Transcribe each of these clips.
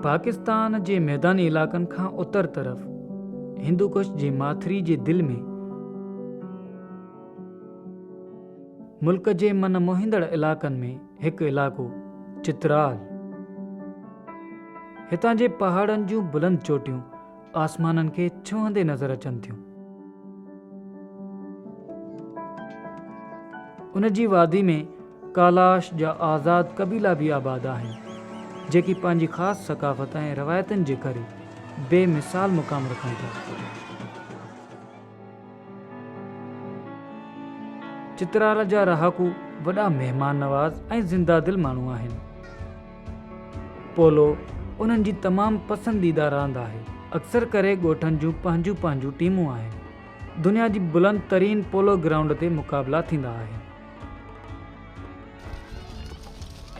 पाकिस्तान जे मैदानी इलाक़नि खां उतर तरफ़ हिंदुकुश जे माथिरी जे दिलि में मुल्क जे मन मोहींदड़ इलाक़नि में हिकु इलाक़ो चित्राल। हितां जे पहाड़नि जूं बुलंद चोटियूं आसमाननि खे छुहंदे नज़र अचनि थियूं। उन जी वादी में कालाश जा आज़ाद क़बीला बि आबाद आहिनि, जेकी पंहिंजी ख़ासि सक़ाफ़त ऐं रवायतुनि जे करे बेमिसाल मुक़ाम रखनि था। चित्राल जा रहाकू वॾा महिमान नवाज़ ऐं ज़िंदा दिल माण्हू आहिनि। पोलो उन्हनि जी तमामु पसंदीदा रांदि आहे। अक्सर करे ॻोठनि जूं पंहिंजूं पंहिंजूं टीमूं आहिनि। दुनिया जी बुलंद तरीन पोलो ग्राउंड ते मुक़ाबला थींदा आहिनि।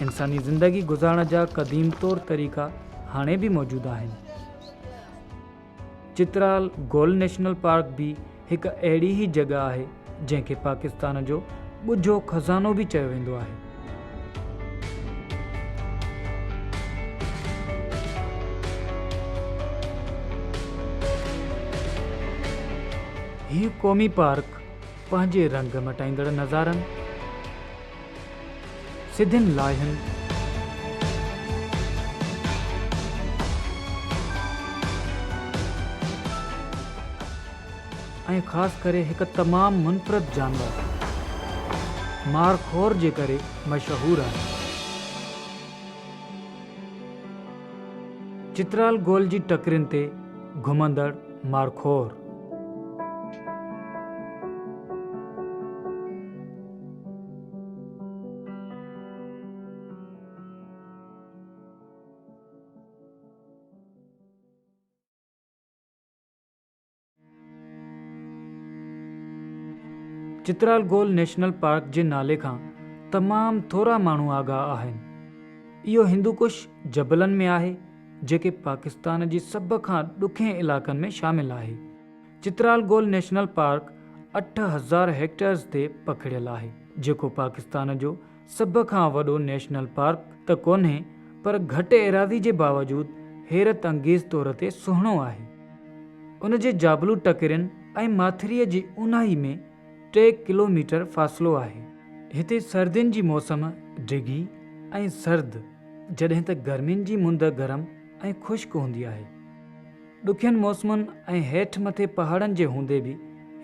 इंसानी ज़िंदगी गुज़ारण जा क़दीम तौर तरीक़ा हाणे बि मौजूदु आहिनि। चित्राल गोल नेशनल पार्क बि हिकु अहिड़ी ई जॻह आहे जंहिंखे पाकिस्तान जो ॻुझो खज़ानो बि चयो वेंदो आहे। हीउ क़ौमी पार्क पंहिंजे रंग मटाईंदड़ नज़ारनि, सिधियुनि लाइहुनि, ऐं ख़ासि करे हिकु तमामु मुनफ़रद जानवर मारखोर जे करे मशहूरु आहे। चित्राल गोल जी टकरियुनि ते घुमंदड़ मारखोर। चित्राल गोल नेशनल पार्क जे नाले खां तमामु थोरा माण्हू आगाह आहिनि। इहो हिंदुकुश जबलनि में आहे, जेके पाकिस्तान जी सभ खां ॾुखिये इलाक़नि में शामिल आहे। चित्राल गोल नेशनल पार्क 8000 हेक्टेयर्स ते पखिड़ियल आहे, जेको पाकिस्तान जो सभ खां वॾो नेशनल पार्क त कोन्हे, पर घटि एराज़ी जे बावजूदु हैरत अंगेज़ तौर ते सुहिणो आहे। उन जे जाबलू टकिरियुनि ऐं माथिरीअ जी ऊन्हाई में 3 किलोमीटर फ़ासिलो आहे। हिते सर्दियुनि जी मौसम डिघी ऐं सर्द, जॾहिं त गर्मियुनि जी मुंद गरम ऐं ख़ुश्क हूंदी आहे। ॾुखियनि मौसमुनि ऐं हेठि मथे पहाड़नि जे हूंदे बि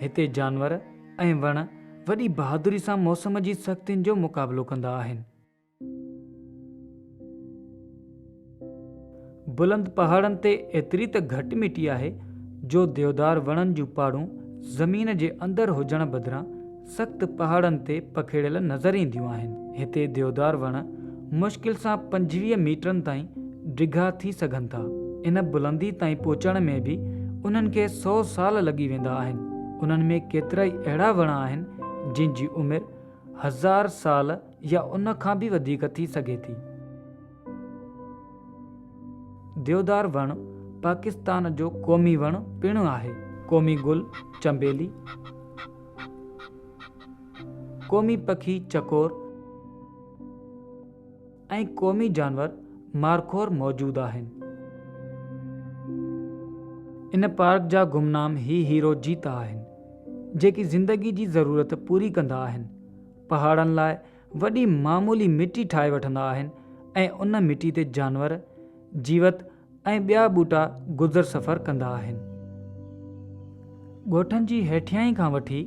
हिते जानवर ऐं वण वॾी बहादुरी सां मौसम जी सख़्तियुनि जो मुक़ाबिलो कंदा आहिनि। बुलंद पहाड़नि ते एतिरी त घटि मिटी आहे जो देवदार वणनि जूं पाड़ूं ज़मीन जे अंदरि हुजण बदिरां सख़्त पहाड़नि ते पखिड़ियल नज़र ईंदियूं आहिनि। हिते देवदार वण मुश्किल सां 25 मीटरनि ताईं डिघा थी सघनि था। इन बुलंदी ताईं पहुचण में बि उन्हनि खे 100 साल लॻी वेंदा आहिनि। उन्हनि में केतिरा ई अहिड़ा वण आहिनि जिन जी उमिरि 1000 साल या उन खां बि वधीक थी सघे थी। देवदार वण पाकिस्तान जो क़ौमी वण पिणु आहे। क़ौमी गुल चंबेली, क़ौमी पखी चकोर ऐं क़ौमी जानवर मारखोर मौजूदु आहिनि। इन पार्क जा गुमनाम ही हीरो चीता आहिनि, जेकी ज़िंदगी जी ज़रूरत पूरी कंदा आहिनि। पहाड़नि लाइ वॾी मामूली मिटी ठाहे वठंदा आहिनि ऐं उन मिटी ते जानवर, जीवत ऐं ॿिया ॿूटा गुज़र सफ़र कंदा आहिनि। ॻोठनि जी हेठियाई खां वठी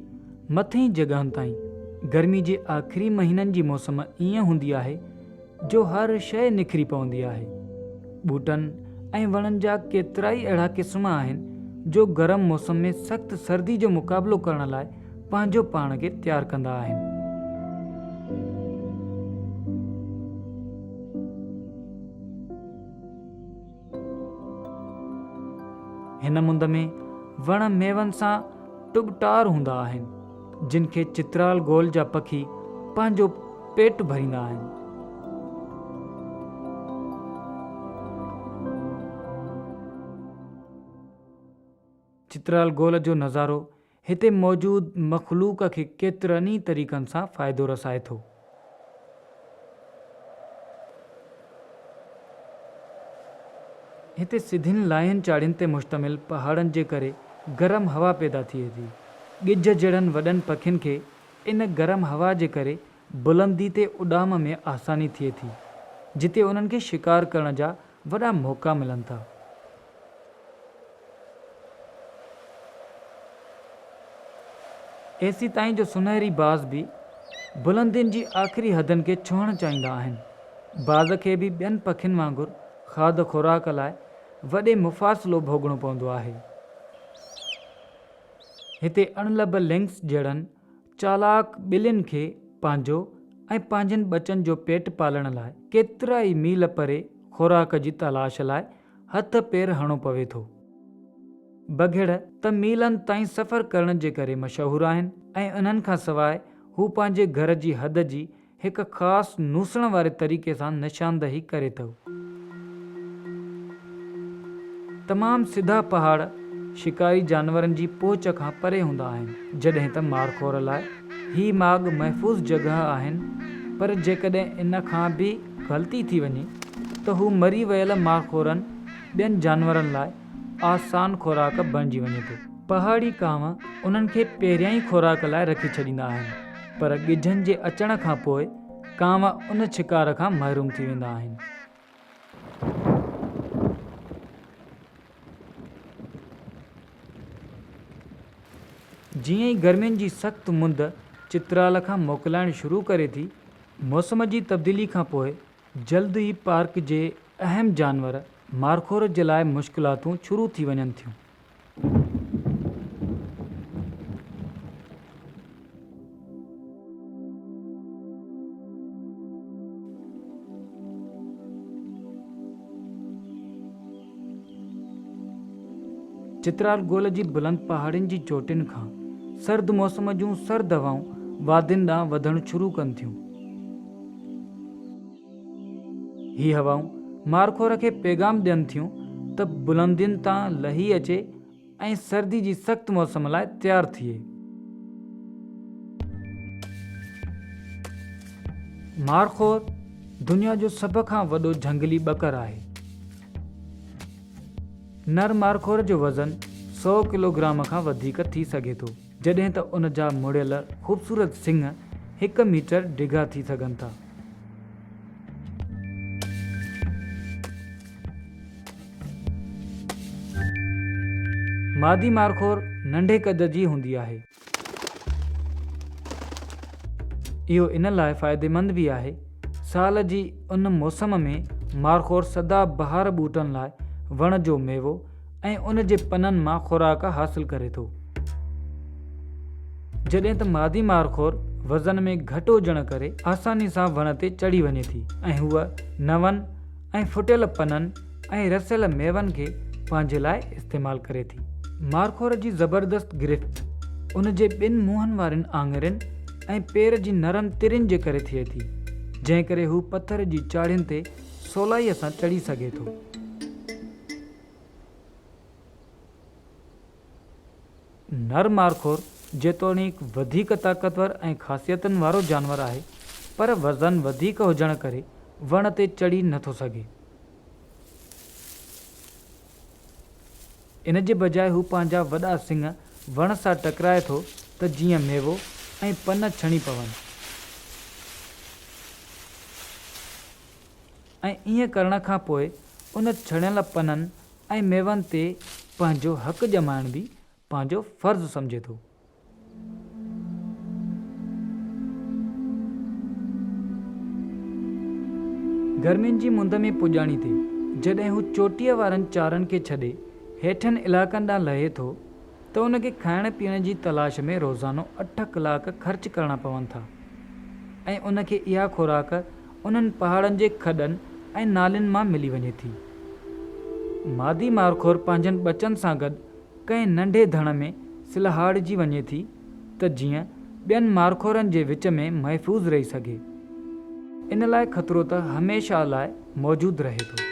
मथिई जॻहनि ताईं गर्मी जे आख़िरी महीननि जी मौसम ईअं हूंदी आहे जो हर शइ निखरी पवंदी आहे। ॿूटनि ऐं वणनि जा केतिरा ई अहिड़ा क़िस्म आहिनि जो गरम मौसम में सख़्तु सर्दी जो मुक़ाबिलो करण लाइ पंहिंजो पाण खे तयारु कंदा आहिनि। हिन मुंद में वण मेवनि सां टुबटार हूंदा आहिनि, जिन खे चित्राल गोल जा पखी पंहिंजो पेट भरींदा आहिनि। चित्राल गोल जो नज़ारो हिते मौजूदु मख़लूक़ खे केतिरनि ई तरीक़नि सां फ़ाइदो रसाए थो। हिते सिधियुनि लाहियुनि चाड़ियुनि ते मुश्तमिल पहाड़नि जे करे गरम हवा पैदा थिए थी। गिज जहिड़नि वॾनि पखियुनि खे इन गरम हवा जे करे बुलंदी ते उॾाम में आसानी थिए थी, जिते उन्हनि खे शिकार करण जा वॾा मौक़ा मिलनि था। एसी ताईं जो सुनहरी बाज़ बि बुलंदियुनि जी आख़िरी हदनि खे छुहणु चाहींदा आहिनि। बाज़ खे बि ॿियनि पखियुनि वांगुरु खाद खुराक लाइ वॾे मुफ़ासिलो भोगणो पवंदो आहे। हिते अणलभ लिंक्स जहिड़नि चालाक ॿिलियुनि खे पंहिंजो ऐं पंहिंजनि बचनि जो पेट पालण लाइ केतिरा ई मील परे खुराक जी तलाश लाइ हथ पेर हणो पवे थो। बघिड़ त मीलनि ताईं सफ़र करण जे करे मशहूरु आहिनि ऐं उन्हनि खां सवाइ हू पंहिंजे घर जी हद जी हिकु ख़ासि नूसण वारे तरीक़े सां निशानदही करे थो। तमामु सिधा पहाड़ शिकारी जानवरनि जी पहुच खां परे हूंदा आहिनि, जॾहिं त मारखोर लाइ ही माॻ महफ़ूज़ जॻह आहिनि। पर जेकॾहिं इन खां बि ग़लती थी वञे त हू मरी वियल मारखोरनि ॿियनि जानवरनि लाइ आसान खुराक बणिजी वञे थो। पहाड़ी कांव उन्हनि खे पहिरियां ई खुराक लाइ रखी छॾींदा आहिनि, पर ॻिझनि जे अचण खां पोइ कांव उन शिकार खां महरूम थी वेंदा आहिनि। जीअं ई गर्मियुनि जी सख़्तु मुंद चित्राल खां मोकिलाइण शुरू करे थी, मौसम जी तब्दीली खां पोइ जल्द ई पार्क जे अहम जानवर मारखोर जे लाइ मुश्किलातूं शुरू थी वञनि थियूं। चित्राल गोल जी बुलंद पहाड़ियुनि जी चोटियुनि खां सर्द मौसम जूं सर्द हवाऊं वादियुनि ॾांहुं वधणु शुरू कनि थियूं। ही हवाऊं मारखोर खे पैगाम ॾियनि थियूं त बुलंदियुनि तां लही अचे ऐं सर्दी जी सख़्तु मौसम लाइ तयारु थिए। मारखोर दुनिया जो सभ खां वॾो झंगली ॿकर आहे। नर मारखोर जो वज़न 100 किलोग्राम खां वधीक थी सघे थो, जॾहिं त उन जा मुड़ियल ख़ूबसूरत सिंग 1 मीटर डिघा थी सघनि था। मादी मारखोर नंढे क़द जी हूंदी आहे। इहो इन लाइ फ़ाइदेमंद बि आहे, साल जी उन मौसम में मारखोर सदा बहार ॿूटनि लाइ वण जो मेवो ऐं उन जे पननि मां खुराक हासिल करे थो, जॾहिं त मादी मारखोर वज़न में घटि हुजण करे आसानी सां वण ते चढ़ी वञे थी ऐं हूअ नवनि ऐं फुटियल पननि ऐं रसियल मेवनि खे पंहिंजे लाइ इस्तेमालु करे थी। मारखोर जी ज़बरदस्त गिरफ़्त उन जे ॿिनि मुंहंनि वारनि आङिरियुनि ऐं पेर जी नरम तिरियुनि जे करे थिए थी, जंहिं करे हू पथर जी चाड़ियुनि ते सवलाईअ सां चढ़ी सघे थो। नर मारखोर जेतोणीकि वधीक ताक़तवर ऐं ख़ासियतुनि वारो जानवर आहे, पर वज़न वधीक हुजण करे वण ते चढ़ी नथो सघे। इन जे बजाए हू पंहिंजा वॾा सिंग वण सां टकराए थो त जीअं मेवो ऐं पन छणी पवनि, ऐं ईअं करण खां पोइ उन छणियल पननि ऐं मेवनि ते पंहिंजो हक़ ॼमाइण बि पंहिंजो फ़र्ज़ु सम्झे थो। गर्मियुनि जी मुंद में पुॼाणी ते जॾहिं हू चोटीअ वारनि चारनि खे छॾे हेठनि इलाइक़नि ॾांहुं लहे थो त उनखे खाइण पीअण जी तलाश में रोज़ानो 8 कलाक ख़र्च करणा पवनि था, ऐं उनखे इहा खुराक उन्हनि पहाड़नि जे खॾनि ऐं नालियुनि मां मिली वञे थी। मादी मारखोर पंहिंजनि बचनि सां गॾु कंहिं नंढे धण में सिलहाड़जी वञे थी त जीअं ॿियनि मारखोरनि जे विच में महफ़ूज़ रही सघे। इन लाइ ख़तरो त हमेशह लाइ मौजूदु रहे थो।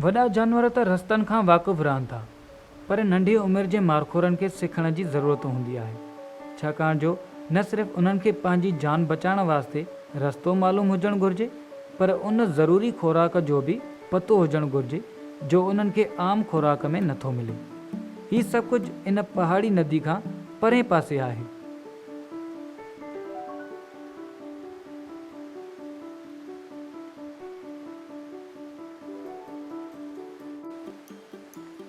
वॾा जानवर त रस्तनि खां वाक़ुफ़ु रहनि था, पर नंढी उमिरि जे मारखोरनि खे सिखण जी ज़रूरत हूंदी आहे, छाकाणि जो न सिर्फ़ु उन्हनि खे पंहिंजी जान बचाइण वास्ते रस्तो मालूम हुजणु घुरिजे, पर उन ज़रूरी खुराक जो बि पतो हुजणु घुरिजे जो उन्हनि खे आम खुराक में नथो मिले। हीउ सभु कुझु इन पहाड़ी नदी खां परे पासे आहे।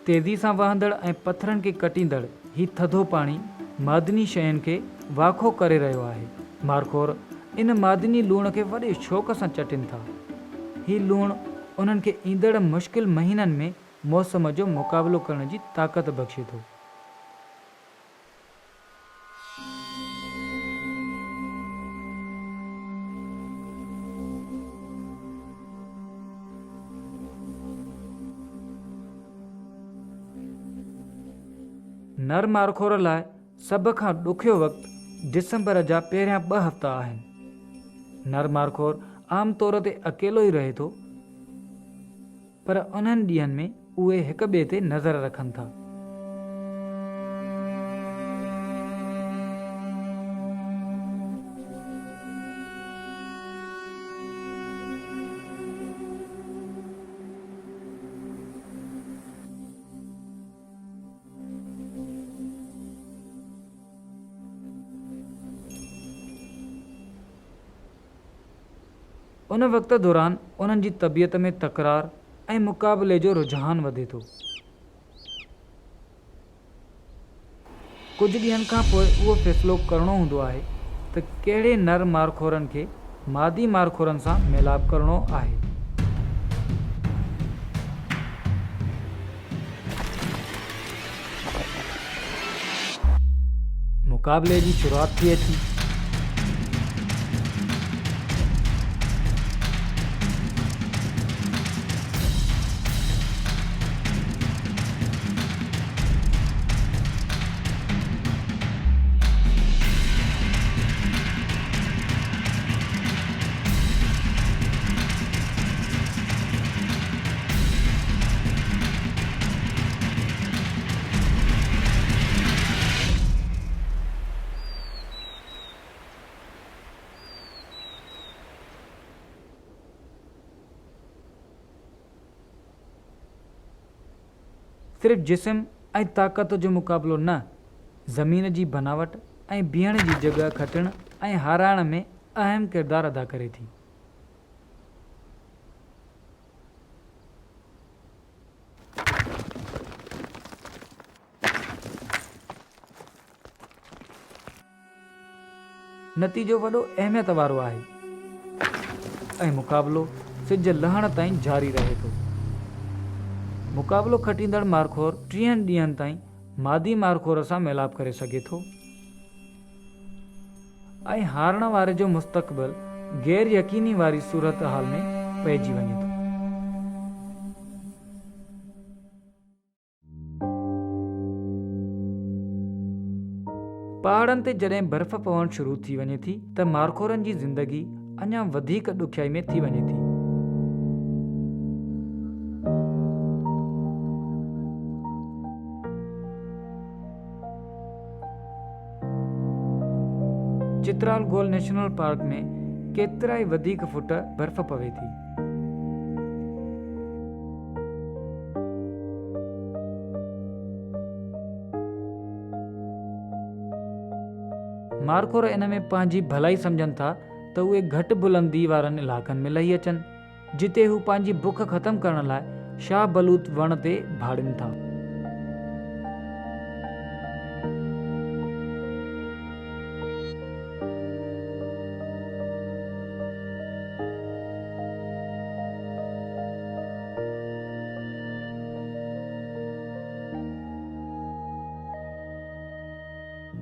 तेज़ी सां वहंदड़ ऐं पथरनि खे कटींदड़ हीउ थधो पाणी मादनी शयुनि खे वाखो करे रहियो आहे। मारखोर इन मादनी लूण खे वॾे शौक़ सां चटीनि था। हीउ लूणु उन्हनि खे ईंदड़ मुश्किल महीननि में मौसम जो मुक़ाबिलो करण जी ताक़त बख़्शे थो। नर मारखोर लाइ सभ खां ॾुखियो वक़्तु डिसंबर जा पहिरियां 2 हफ़्ता आहिनि। नर मारखोर आम तौर ते अकेलो ई रहे थो, पर उन्हनि ॾींहंनि में उहे हिक ॿिए ते नज़र रखनि था। उन वक़्त दौरान उन्हनि जी तबियत में तकरार ऐं मुक़ाबले जो रुझान वधे थो। कुझु ॾींहंनि खां पोइ उहो फ़ैसिलो करणो हूंदो आहे त कहिड़े नर मारखोरनि खे मादी मारखोरनि सां मेलाप करणो आहे। मुक़ाबले जी शुरूआत थिए थी। सिर्फ़ जिस्म ऐं ताक़त जो मुक़ाबिलो न, ज़मीन जी बनावट ऐं बीहण जी जॻह खटण ऐं हाराइण में अहम किरदारु अदा करे थी। नतीजो वॾो अहमियत वारो आहे ऐं मुक़ाबिलो सिज लहण ताईं जारी रहे थो। मुक़ाबिलो खटींदड़ मारखोर 30 ॾींहंनि ताईं मादी मारखोर सां मेलाप करे सघे थो ऐं हारण वारे जो मुस्तक़बिल गैर यकीनी वारी सूरत हाल में पइजी वञे थो। पहाड़नि ते जॾहिं बर्फ़ पवणु शुरू थी वञे थी त मारखोरनि जी ज़िंदगी अञा वधीक ॾुखियाई में थी वञे थी। चित्राल गोल नेशनल पार्क में केतिरा ई वधीक फुट बर्फ़ पवे थी। मारखोर इन में पंहिंजी भलाई सम्झनि था त उहे घटि बुलंदी वारनि इलाइक़नि में लही अचनि, जिते हू पंहिंजी बुख ख़तमु करण लाइ शाह बलूत वण ते भाड़िनि था।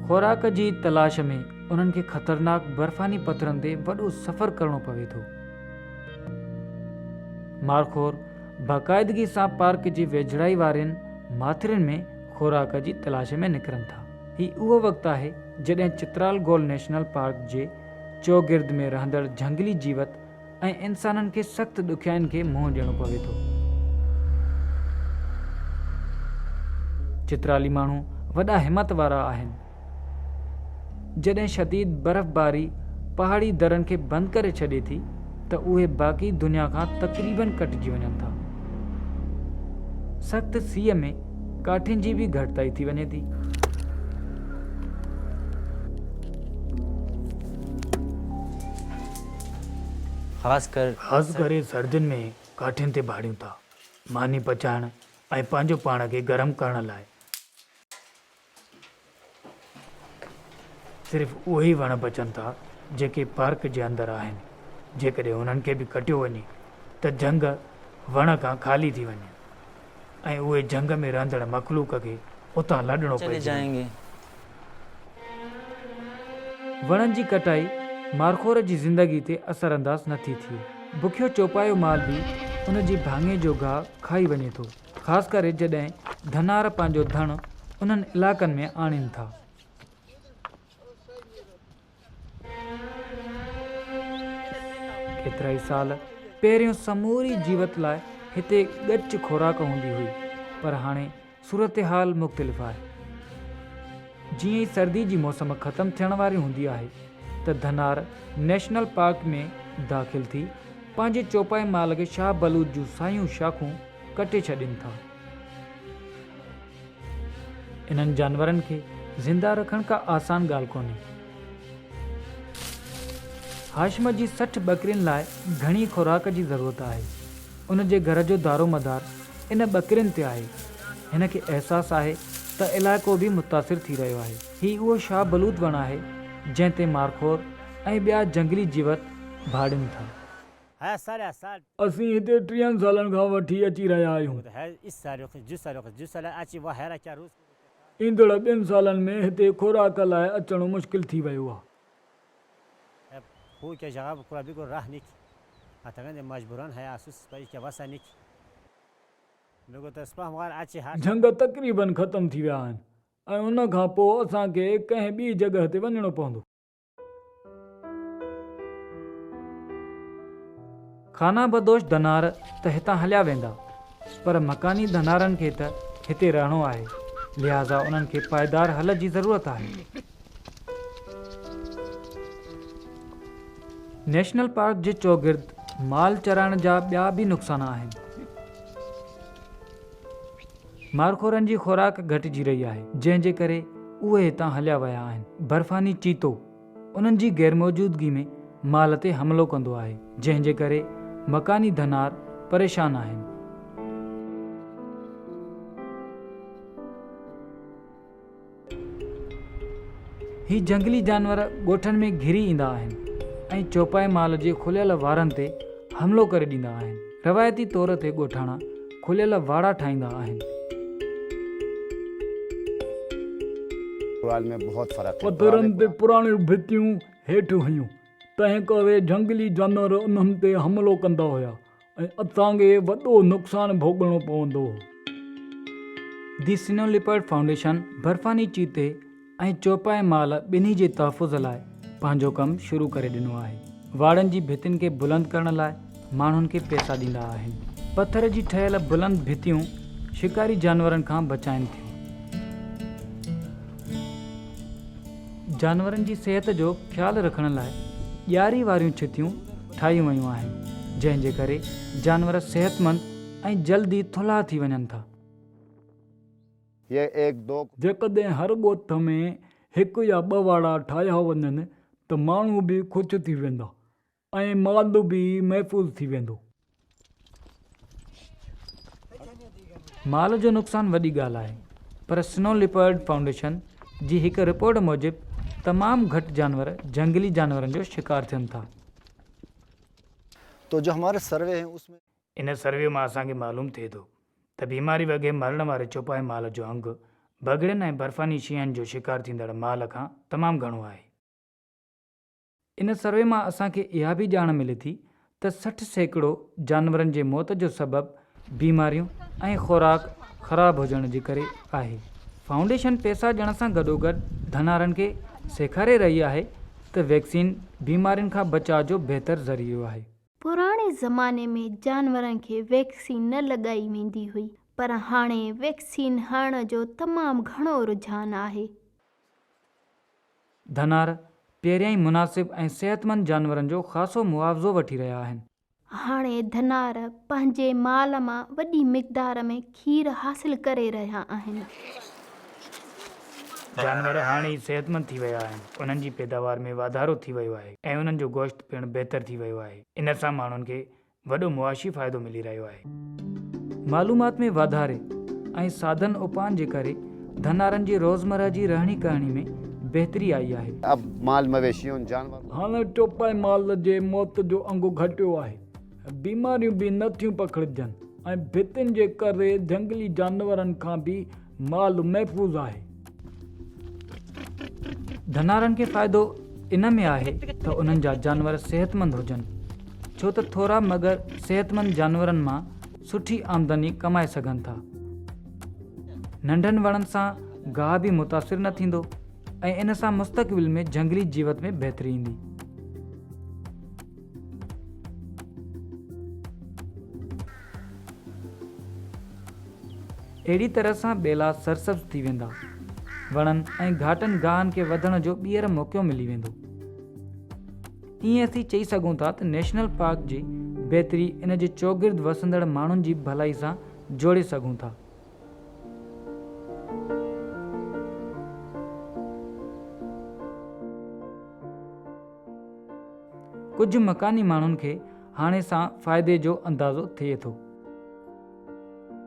खुराक जी तलाश में उन्हनि खे ख़तरनाक बर्फ़ानी पथरनि ते वॾो सफ़र करणो पवे थो। मारखोर बाक़ाइदगी सां पार्क जी वेझड़ाई वारनि माथिरियुनि में खुराक जी तलाश में निकिरनि था। हीउ उहो वक़्तु आहे जॾहिं चित्राल गोल नेशनल पार्क जे चौगिर्द में रहंदड़ झंगली जीवत ऐं इंसाननि खे सख़्तु ॾुखियाईनि खे मुंहुं ॾियणो पवे थो। चित्राली माण्हू वॾा हिमत वारा आहिनि। जॾहिं शदीद बर्फ़बारी पहाड़ी दरनि खे बंदि करे छॾे थी त उहे बाक़ी दुनिया खां तक़रीबन कटिजी वञनि था। सख़्त सीअ में काठियुनि जी बि घटिताई थी वञे थी। ख़ासि करे सर्दियुनि में काठियुनि ते भाड़ियूं था मानी पचाइण ऐं पंहिंजो पाण खे गरम करण लाइ। सिर्फ़ु उहे ई वण बचनि था जेके पार्क जे अंदरि आहिनि। जेकॾहिं उन्हनि खे बि कटियो वञे त जंग वण खां ख़ाली थी वञे ऐं उहे जंग में रहंदड़ मख़लूक खे उतां लॾणो पइजे। वणनि जी कटाई मारखोर जी ज़िंदगी ते असरअंदाज़ नथी थिए। बुखियो चौपायो माल बि उन जी भाङे जो गाह खाई वञे थो, ख़ासि करे जॾहिं धनार पंहिंजो धण उन्हनि इलाइक़नि में आणीनि था। केतिरा ई साल पहिरियों समूरी जीवत लाइ हिते ॻच खोराक हूंदी हुई, पर हाणे सूरत हाल मुख़्तलिफ़ आहे। जीअं ई सर्दी जी मौसम ख़तमु थियण वारी हूंदी आहे त धनार नेशनल पार्क में दाख़िल थी पंहिंजे चौपाई माल खे शाह बलूत जूं सायूं शाखूं कटे छॾनि था। इन्हनि जानवरनि खे ज़िंदा रखण का आसान ॻाल्हि कोन्हे। हाशिम जी 60 ॿकरियुनि लाइ घणी खुराक जी ज़रूरत आहे। उन जे घर जो दारो मदार इन ॿकरियुनि ते आहे। हिन खे अहसासु आहे त इलाइक़ो बि मुतासिर थी रहियो आहे। हीउ उहो शाह बलूत वण आहे जंहिं ते मारखोर ऐं ॿिया जंगली जीवत भाड़िनि था। असीं हिते 30 सालनि खां वठी अची रहिया आहियूं। ईंदड़ 2 सालनि में हिते खुराक लाइ अचणु मुश्किल थी वियो आहे। जंग तक़रीबन ख़तम थी विया आहिनि ऐं उन खां पोइ असांखे कंहिं ॿी जॻह ते वञणो पवंदो। खाना बदोश धनार त हितां हलिया वेंदा, पर मकानी धनारनि खे त हिते रहणो आहे, लिहाज़ा उन्हनि खे पाइदार हल जी ज़रूरत आहे। नेशनल पार्क जे चौगिर्द माल चराइण जा ॿिया बि नुक़सान आहिनि। मारखोरनि जी खुराक घटिजी रही आहे, जंहिंजे करे उहे हितां हलिया विया आहिनि। बर्फ़ानी चीतो उन्हनि जी गैरमौजूदगी में माल ते हमिलो कंदो आहे, जंहिंजे करे मकानी धनार परेशान आहिनि। ही जंगली जानवर ॻोठनि में घिरी ईंदा आहिनि ऐं चौपाई माल जे खुलियल वारनि ते हमिलो करे ॾींदा आहिनि। रवायती तौर ते ॻोठाणा खुलियल वाड़ा ठाहींदा आहिनि। पथरनि ते पुराणियूं भितियूं हेठि हुयूं, तंहिं करे जंगली जानवर उन्हनि ते हमिलो कंदा हुया ऐं असांखे वॾो नुक़सानु भोगणो पवंदो हो। दी स्नो लिपर्ड फाउंडेशन बर्फ़ानी चीते ऐं चौपाई माल ॿिन्ही जे तहफ़ुज़ लाइ पंहिंजो कमु शुरू करे ॾिनो आहे। वाड़नि जी भितियुनि खे बुलंद करण लाइ माण्हुनि खे पैसा ॾींदा आहिनि। पथर जी ठहियल बुलंद भितियूं शिकारी जानवरनि खां बचाइनि थियूं। जानवरनि जी सिहत जो ख़्यालु रखण लाइ ॾियारी वारियूं छितियूं ठाहियूं वयूं आहिनि, जंहिंजे करे जानवर सिहतमंद ऐं जल्दी थुल्हा थी वञनि था। जेकॾहिं हर ॻोठ में 1 या 2 वाड़ा ठाहिया वञनि त माण्हू बि ख़ुशि थी वेंदा ऐं माल बि महफ़ूज़ थी वेंदो। माल जो नुक़सानु वॾी ॻाल्हि आहे, पर स्नो लिपर्ड फाउंडेशन जी हिकु रिपोर्ट मूजिबि तमामु घटि जानवर जंगली जानवरनि जो शिकार थियनि था। तो जो हमारे सर्वे है उसमें इन सर्वे मां असांखे मालूम थिए थो त बीमारी वॻे मरण वारे चौपाई माल जो अंग बगड़ियुनि ऐं बर्फ़ानी शींहनि जो शिकार थींदड़ माल खां तमामु घणो आहे। इन सर्वे मां असांखे इहा बि ॼाण मिले थी त 60% जानवरनि जे मौत जो सबबु बीमारियूं ऐं खुराक ख़राबु हुजण जे करे आहे। फाउंडेशन पैसा ॾियण सां गॾोगॾु धनारनि खे सेखारे रही आहे त वैक्सीन बीमारियुनि खां बचाव जो बहितर ज़रियो आहे। पुराणे ज़माने में जानवरनि खे वैक्सीन न लॻाई वेंदी हुई, पर हाणे वैक्सीन हणण जो तमामु घणो रुझान आहे। धनार पहिरियां ई मुनासिब ऐं सेहतमंद जानवरनि जो ख़ासो मुआवज़ो वठी रहिया आहिनि। हाणे धनार पंहिंजे माल मां वॾी मिक़दार में खीर हासिल करे रहिया आहिनि। जानवर हाणे ई सेहतमंद थी विया आहिनि, उन्हनि जी पैदावार में वाधारो थी वियो आहे ऐं उन्हनि जो गोश्त पिणु बहितर थी वियो आहे। इन सां माण्हुनि खे वॾो मुआशी फ़ाइदो मिली रहियो आहे। मालूमात में वाधारे ऐं साधन उपान जे करे धनारनि जी रोज़मर्रा जी रहणी कहणी में बहितरी आई आहे। अब माल मवेशियों जानवर हाणे चोपाई माल जे मौत जो अंगो घटियो आहे, बीमारियूं बि नथियूं पकड़जनि ऐं भितियुनि जे करे झंगली जानवरनि खां बि माल महफ़ूज़ आहे। धनारनि खे फ़ाइदो इन में आहे त उन्हनि जा जानवर सेहतमंद हुजनि, छो त थोरा मगर सेहतमंद जानवरनि मां सुठी आमदनी कमाए सघनि था। नंढनि वणनि सां गाह बि मुतासिर न थींदो ऐं इन सां मुस्तक़बिल में झंगली जीवत में बहितरी ईंदी। अहिड़ी तरह सां ॿेला सरसब्ज़ थी वेंदा, वणनि ऐं घाटनि गाहनि खे वधण जो ॿीहर मौक़ो मिली वेंदो। ईअं असीं चई सघूं था त नेशनल पार्क जी बहितरी इन जे चौगिर्द वसंदड़ माण्हुनि जी भलाई सां जोड़े सघूं था। कुझु मकानी माण्हुनि खे हाणे सां फ़ाइदे जो अंदाज़ो थिए थो।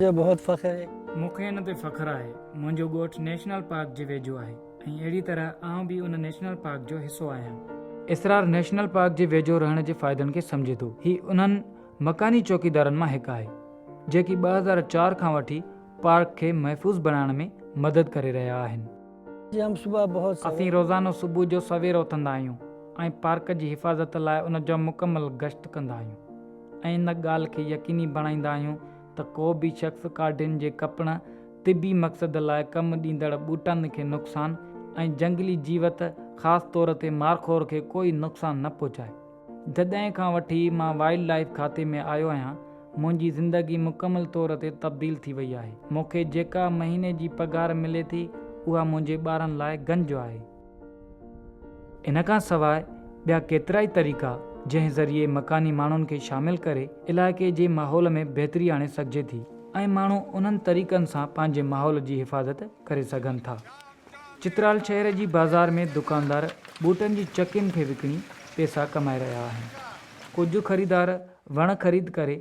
बहुत फ़ख्र है। मूंखे हिन ते फ़ख्रु आहे। मुंहिंजो ॻोठु नेशनल पार्क जे वेझो आहे ऐं अहिड़ी तरह आउं बि उन नेशनल पार्क जो हिसो आहियां। इसरार नेशनल पार्क जे वेझो रहण जे फ़ाइदनि खे सम्झे थो। ही उन्हनि मकानी चौकीदारनि मां हिकु आहे जेकी 2004 खां वठी पार्क खे महफ़ूज़ बणाइण में मदद करे रहिया आहिनि। असीं रोज़ानो सुबुह जो सवेर उथंदा आहियूं ऐं पार्क जी हिफ़ाज़त लाइ उन जो मुकमल गश्त कंदा आहियूं ऐं इन ॻाल्हि खे यकीनी बणाईंदा आहियूं त को बि शख़्स गार्डन जे कपण, तिबी मक़सद लाइ कमु ॾींदड़ ॿूटनि खे नुक़सान ऐं जंगली जीवत ख़ासि तौर ते मारखोर खे कोई नुक़सान न पहुचाए। जॾहिं खां वठी मां वाइल्ड लाइफ खाते में आयो आहियां, मुंहिंजी ज़िंदगी मुकमल तौर ते तब्दील थी वई आहे। मूंखे जेका महीने जी पघार मिले थी उहा मुंहिंजे ॿारनि लाइ गंज आहे। इन खां सवाइ ॿिया केतिरा ई तरीक़ा जंहिं ज़रिए मकानी माण्हुनि खे शामिल करे इलाइक़े जे माहौल में बहितरी आणे सघिजे थी ऐं माण्हू उन्हनि तरीक़नि सां पंहिंजे माहौल जी हिफ़ाज़त करे सघनि था। चित्राल शहर जी बाज़ार में दुकानदार ॿूटनि जी चकियुनि खे विकिणी पैसा कमाए रहिया आहिनि। कुझु ख़रीदार वण ख़रीद करे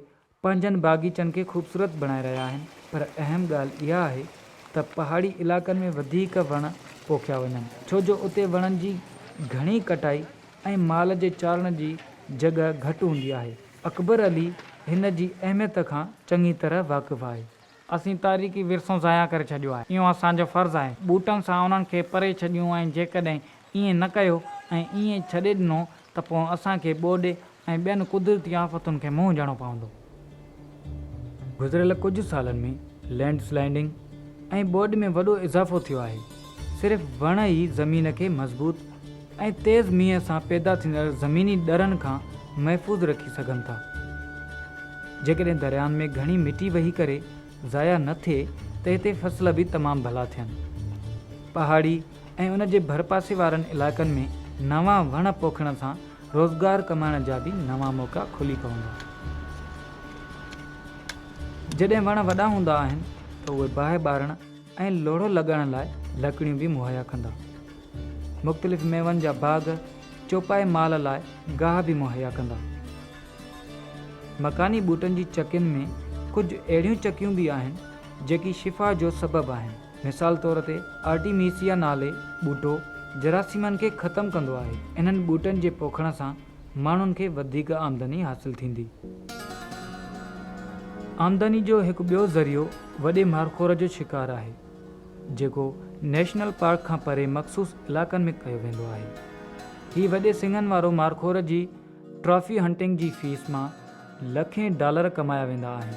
पंहिंजनि बाग़ीचनि खे ख़ूबसूरत बणाए रहिया आहिनि, पर अहम ॻाल्हि इहा आहे त पहाड़ी इलाइक़नि में वधीक वण पोखिया वञनि, छो जो उते वणनि जी घणी कटाई ऐं माल जे चारण जी जॻह घटि हूंदी आहे। अकबर अली हिन जी अहमियत खां चङी तरह वाक़िफ़ु आहे। असीं तारीख़ी विरसो ज़ाया करे छॾियो आहे। इहो असांजो फ़र्ज़ु आहे। ॿूटनि सां उन्हनि खे परे छॾियूं ऐं जेकॾहिं ईअं न कयो ऐं ईअं छॾे ॾिनो त पोइ असांखे ॿोॾि ऐं ॿियनि कुदरती आफ़तुनि खे मुंहुं ॾियणो पवंदो। गुज़िरियल कुझु सालनि में लैंडस्लाइडिंग ऐं ॿोॾि में वॾो इज़ाफ़ो थियो आहे। सिर्फ़ु वण ई ज़मीन खे मज़बूत ऐं तेज़ मींहं सां पैदा थींदड़ ज़मीनी ॾरनि खां महफ़ूज़ रखी सघनि था। जेकॾहिं दरियानि में घणी मिटी वही करे ज़ाया न थिए त हिते फ़सुल बि तमामु भला थियनि। पहाड़ी ऐं उन जे भरपासे वारनि इलाइक़नि में नवां वण पोखण सां रोज़गार कमाइण जा बि नवां मौक़ा खुली पवंदा। जॾहिं वण वॾा हूंदा आहिनि त उहे बाहि ॿारण ऐं लोढ़ो लॻाइण लाइ लकड़ियूं बि मुहैया कंदा। मुख़्तलिफ़ मेवनि जा बाग़ चौपाए माल लाइ गाह बि मुहैया कंदा। मकानी ॿूटनि जी चकियुनि में कुझु अहिड़ियूं चकियूं बि आहिनि जेकी शिफ़ा जो सबबु आहिनि। मिसाल तौर ते आर्टिमीसिया नाले ॿूटो जरासीमनि खे ख़तमु कंदो आहे। इन्हनि ॿूटनि जे पोखण सां माण्हुनि खे वधीक आमदनी हासिल थींदी। आमदनी जो हिकु ॿियो ज़रियो वॾे मारखोर जो शिकार आहे जेको नेशनल पार्क खां परे मख़सूस इलाइक़नि में कयो वेंदो आहे। हीउ वॾे सिंगनि वारो मारखोर जी ट्रॉफी हंटिंग जी फीस मां लखें डॉलर कमाया वेंदा आहिनि,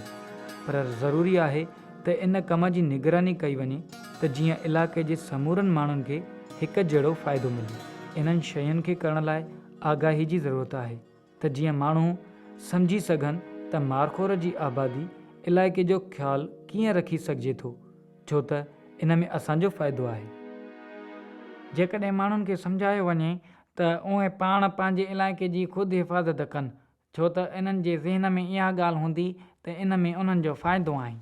पर ज़रूरी आहे त इन कम जी निगरानी कई वञे त जीअं इलाइक़े जे समूरनि माण्हुनि खे हिकु जहिड़ो फ़ाइदो मिले। इन्हनि शयुनि खे करण लाइ आगाही जी ज़रूरत आहे त जीअं माण्हू सम्झी सघनि त मारखोर जी आबादी इलाइक़े जो ख़्यालु कीअं रखी सघिजे थो, छो त इन में असांजो फ़ाइदो आहे। जेकॾहिं माण्हुनि खे सम्झायो वञे त उहे पाण पंहिंजे इलाइक़े जी ख़ुदि हिफ़ाज़त कनि, छो त इन्हनि जे ज़हन में इहा ॻाल्हि हूंदी त इन में उन्हनि जो फ़ाइदो आहे।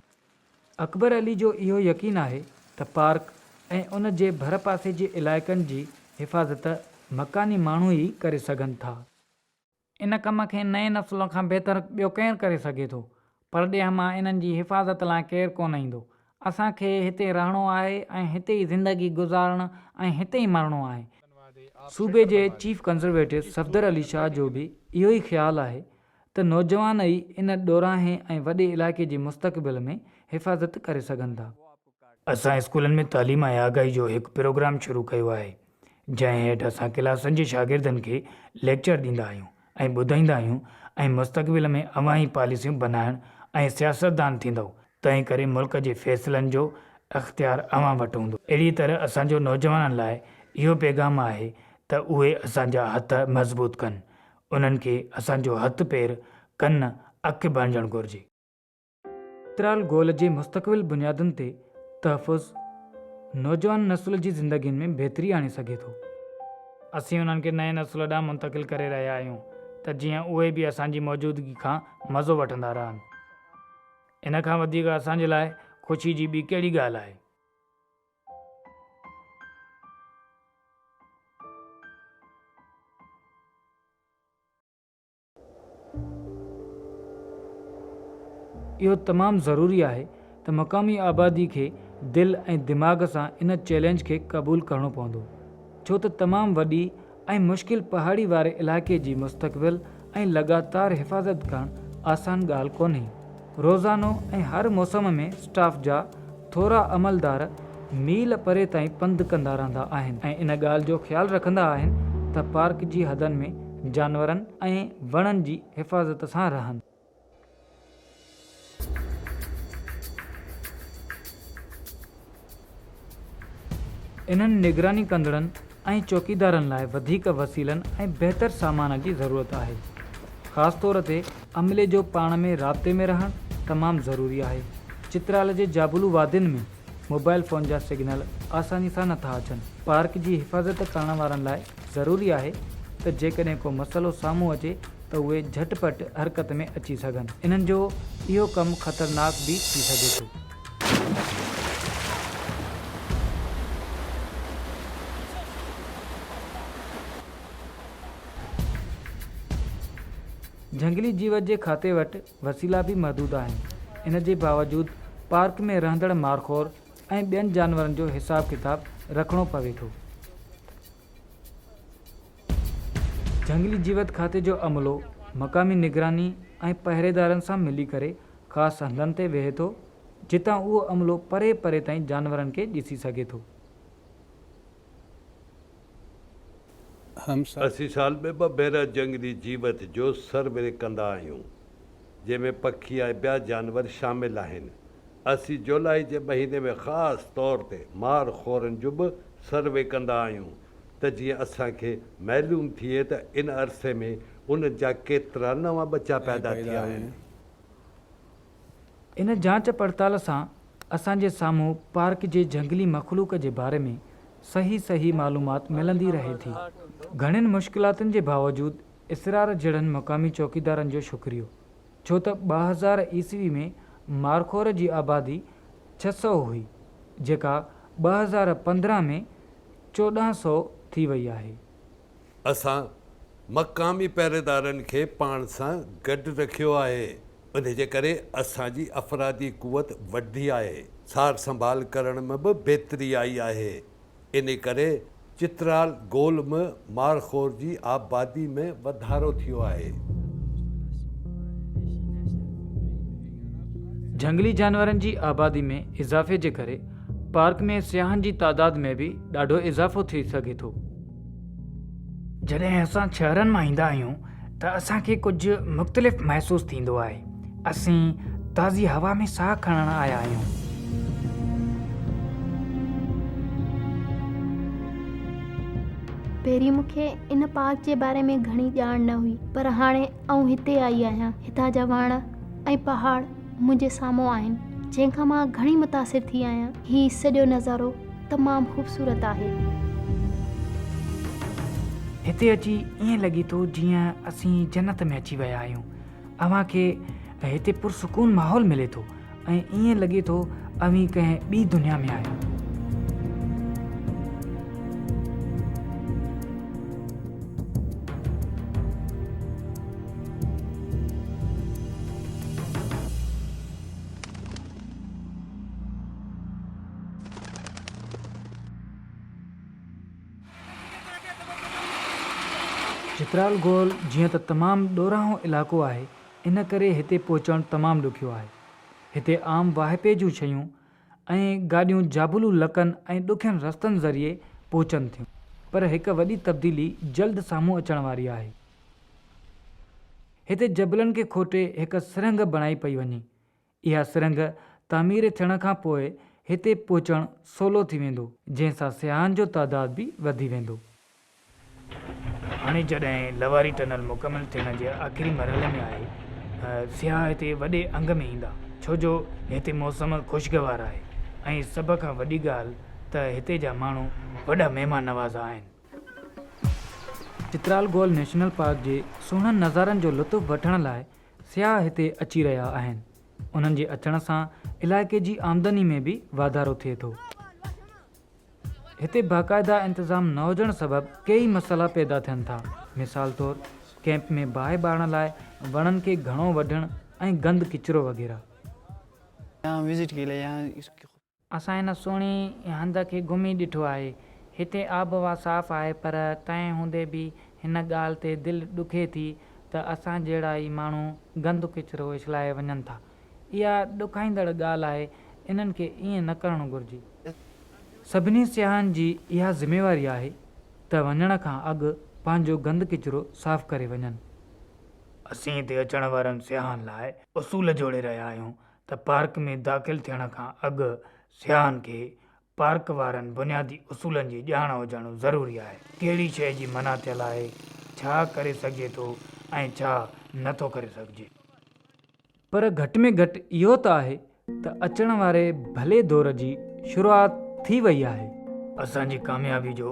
अकबर अली जो इहो यकीन आहे त पार्क ऐं उन जे भर पासे जे इलाइक़नि जी हिफ़ाज़त मकानी माण्हू ई करे सघनि था। इन कम खे नए नस्ल खां बहितर ॿियो केरु करे सघे थो। परॾेह मां इन्हनि जी हिफ़ाज़त लाइ केरु कोन ईंदो। असांखे हिते रहणो आहे ऐं हिते ई ज़िंदगी गुज़ारणु ऐं हिते ई मरणो आहे। सूबे जे चीफ कंज़र्वेटिव सफ़दर अली शाह जो बि इहो ई ख़्यालु आहे त नौजवान ई इन ॾोराहे ऐं वॾे इलाइक़े जे मुस्तक़बिल में हिफ़ाज़त करे सघनि था। असां स्कूलनि में तालीम ऐं आगाही जो हिकु प्रोग्राम शुरू कयो आहे, जंहिं हेठि असां क्लासनि जे शागिर्दनि खे लेक्चर ॾींदा आहियूं ऐं ॿुधाईंदा आहियूं ऐं मुस्तक़बिल में अवां ई पॉलिसियूं बनाइण ऐं सियासतदान थींदव, तंहिं करे मुल्क जे फ़ैसिलनि जो अख़्तियार अवां वटि हूंदो। अहिड़ी तरह असांजो नौजवाननि लाइ इहो पैगाम आहे त उहे असांजा हथ मज़बूत कनि, उन्हनि खे असांजो हथ पेर कन अखि बणिजणु घुरिजे। चित्राल गोल जे मुस्तक़बिल बुनियादुनि ते तहफ़ुज़ नौजवान नस्ल जी ज़िंदगियुनि में बहितरी आणे सघे थो। असीं उन्हनि खे नए नस्ल ॾांहुं मुंतक़िल करे रहिया आहियूं त जीअं उहे बि असांजी मौजूदगी खां मज़ो वठंदा रहनि। इन खां वधीक असांजे लाइ ख़ुशी जी ॿी कहिड़ी ॻाल्हि आहे। इहो तमामु ज़रूरी आहे त मक़ामी आबादी खे दिलि ऐं दिमाग़ सां इन चैलेंज खे क़बूलु करणो पवंदो, छो त तमामु वॾी ऐं मुश्किल पहाड़ी वारे इलाइक़े जी मुस्तक़बिल ऐं लगातार हिफ़ाज़त करणु आसान ॻाल्हि कोन्हे। रोज़ानो ऐं हर मौसम में स्टाफ जा थोरा अमलदार मील परे ताईं पंधु कंदा रहंदा आहिनि ऐं इन ॻाल्हि जो ख़्यालु रखंदा आहिनि त पार्क जी हदनि में जानवरनि ऐं वणनि जी हिफ़ाज़त सां रहनि। इन्हनि निगरानी कंदड़नि ऐं चौकीदारनि लाइ वधीक वसीलनि ऐं बहितर सामान जी ज़रूरत आहे। ख़ासि तौर ते अमले जो पाण में राब्ते में रहणु तमामु ज़रूरी आहे। चित्राल जे जाबुलू वादियुनि में मोबाइल फ़ोन जा सिग्नल आसानी सां नथा अचनि। पार्क जी हिफ़ाज़त करण वारनि लाइ ज़रूरी आहे त जेकॾहिं को मसइलो साम्हूं अचे त उहे झटिपटि हरकत में अची सघनि। इन्हनि जो इहो कमु ख़तरनाक बि थी सघे थो। झंगली जीवत जे खाते वटि वसीला बि महदूद आहिनि। इन जे बावजूदि पार्क में रहंदड़ मारखोर ऐं ॿियनि जानवरनि जो हिसाब किताब रखणो पवे थो। झंगली जीवत खाते जो अमलो मक़ामी निगरानी ऐं पहरेदारनि सां मिली करे ख़ासि हंधनि ते वेहे थो, जितां उहो अमलो परे परे ताईं जानवरनि खे ॾिसी सघे थो। असीं साल में 2 भेरा जंगली जीवत जो सर्वे कंदा आहियूं, जंहिंमें पखी ऐं ॿिया जानवर शामिल आहिनि। असीं जुलाई जे महीने में ख़ासि तौर ते मारखोरनि जो बि सर्वे कंदा आहियूं त जीअं असांखे मालूम थिए त इन अरसे में उन जा केतिरा नवां बचा पैदा थिया आहिनि। इन जांच पड़ताल सां असांजे साम्हूं पार्क जे झंगली मख़लूक़ जे बारे में सही मालूमात मिलंदी रहे थी। घणनि मुश्किलातुनि जे बावजूदि इसरार जहिड़नि मक़ामी चौकीदारनि जो शुक्रियो, छो त 2000 ईस्वी में मारखोर जी आबादी 600 हुई, जेका 2015 में 1400 थी वई आहे। असां मक़ामी पहरेदारनि खे पाण सां गॾु रखियो आहे, उन जे करे असांजी अफ़रादी क़ुवत वधी आहे। सार संभाल करण में बि बहितरी आई आहे। इन करे चित्राल गोल में मारखोर जी आबादी में वधारो थियो आहे। झंगली जानवरनि जी आबादी में इज़ाफ़े जे करे पार्क में सियाहनि जी तादाद में बि ॾाढो इज़ाफ़ो थी सघे थो। जॾहिं असां शहरनि मां ईंदा आहियूं त असांखे कुझु मुख़्तलिफ़ महसूसु थींदो आहे। असीं ताज़ी हवा में साहु खणण आया आहियूं। पहिरीं मूंखे इन पार्क जे बारे में घणी ॼाण न हुई, पर हाणे आउं हिते आई आहियां। हितां जा वण ऐं पहाड़ मुंहिंजे साम्हूं आहिनि। जंहिंखां मां घणी मुतासिर थी आहियां। हीउ सॼो नज़ारो तमामु ख़ूबसूरत आहे। हिते अची ईअं लॻे थो जीअं असीं जन्नत में अची विया आहियूं। अव्हांखे हिते पुरसुकून माहौल मिले थो ऐं ईअं लॻे थो अवीं कंहिं ॿी दुनिया में आहियूं। चित्राल गोल जीअं त तमामु ॾोराहो इलाइक़ो आहे, इन करे हिते पहुचणु तमामु ॾुखियो आहे। हिते आम वाहिपे जूं शयूं ऐं गाॾियूं जाबुलू लकनि ऐं ॾुखियनि रस्तनि ज़रिए पहुचनि थियूं, पर हिकु वॾी तब्दीली जल्द साम्हूं अचण वारी आहे। हिते जबलनि खे खोटे हिकु सुरंग बणाई पई वञे। इहा सुरंग तामीर थियण खां पोइ हिते पहुचणु सवलो थी वेंदो, जंहिंसां सियाहनि जो तइदाद बि वधी वेंदो। हाणे जॾहिं लवारी टनल मुकमल थियण जे आख़िरी मरहले में आहे, सियाह हिते वॾे अंग में ईंदा, छो जो हिते मौसम ख़ुशगवार आहे ऐं सभ खां वॾी ॻाल्हि त हिते जा माण्हू वॾा महिमान नवाज़ा आहिनि। चित्राल गोल नेशनल पार्क जे सुहिणनि नज़ारनि जो लुत्फ़ वठण लाइ सियाह हिते अची रहिया आहिनि। उन्हनि जे अचण सां इलाइक़े जी आमदनी में बि वाधारो थिए थो। हिते बाक़ाइदा इंतज़ाम न हुजण सबबि कई मसइला पैदा थियनि था। मिसाल तौरु कैंप में बाहि ॿारण लाइ वणनि खे घणो वढणु ऐं गंद किचिरो वग़ैरह। असां हिन सुहिणी हंध खे घुमी ॾिठो आहे। हिते आबहवा साफ़ आहे, पर तंहिं हूंदे बि हिन ॻाल्हि ते दिलि ॾुखे थी त असां जहिड़ा ई माण्हू गंद किचिरो इछलाए वञनि था। इहा ॾुखाईंदड़ ॻाल्हि आहे। इन्हनि खे ईअं न करणु घुरिजे। सभिनी सियाहनि जी इहा ज़िमेवारी आहे त वञण खां अॻु पंहिंजो गंद किचिरो साफ़ करे वञनि। असीं हिते अचण वारनि सियाहनि लाइ उसूल जोड़े रहिया आहियूं त पार्क में दाख़िल थियण खां अॻु सियाहनि खे पार्क वारनि बुनियादी उसूलनि जी ॼाण हुजणु ज़रूरी आहे। कहिड़ी शइ जी मना थियल आहे, छा करे सघिजे थो ऐं छा नथो करे सघिजे। पर घटि में घटि इहो त आहे त अचण वारे भले दौर जी शुरूआति थी वई आहे। असांजी कामयाबी जो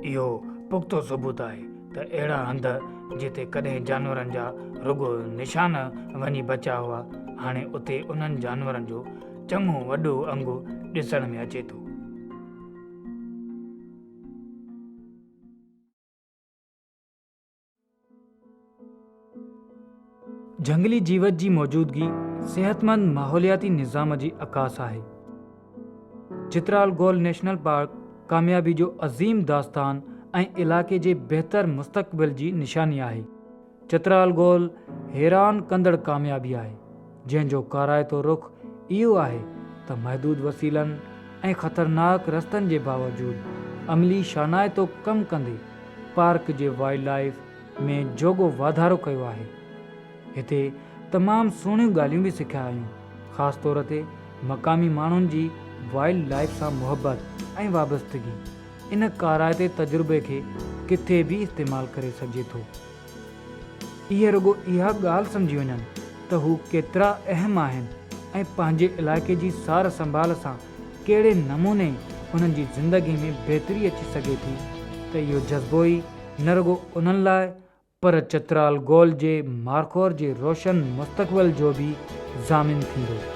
इहो पुख़्तो सबूत आहे त अहिड़ा हंध जिते कॾहिं जानवरनि जा रुगो निशान वञी बचा हुआ, हाणे उते उन्हनि जानवरनि जो चङो वॾो अंगु ॾिसण में अचे थो। झंगली जीवत जी मौजूदगी सेहतमंद माहौलियाती निज़ाम जी अकास आहे। चित्राल गोल नेशनल पार्क कामयाबी जो अज़ीम दास्तान ऐं इलाइक़े जे बहितर मुस्तक़बिल जी निशानी आहे। चित्राल गोल हैरान कंदड़ कामयाबी आहे, जंहिंजो काराइतो रुख इहो आहे त महदूद वसीलनि ऐं ख़तरनाक रस्तनि जे बावजूदु अमली शानाइतो कमु कंदे पार्क जे वाइल्ड लाइफ में जोॻो वाधारो कयो आहे। हिते तमामु सुहिणियूं ॻाल्हियूं बि सिखिया आहियूं, ख़ासि तौर ते मक़ामी माण्हुनि जी वाइल्ड लाइफ सां मुहबत ऐं वाबस्तगी। इन काराइते तजुर्बे खे किथे बि इस्तेमालु करे सघिजे थो। इहे रुगो इहा ॻाल्हि सम्झी वञनि त हू केतिरा अहम आहिनि ऐं पंहिंजे इलाइक़े जी सार संभाल सां कहिड़े नमूने उन्हनि जी ज़िंदगी में बहितरी अची सघे थी, त इहो जज़्बो ई न रुगो उन्हनि लाइ पर चित्राल गोल जे मारखोर जे रोशन मुस्तक़बिल जो बि ज़ामिन थींदो।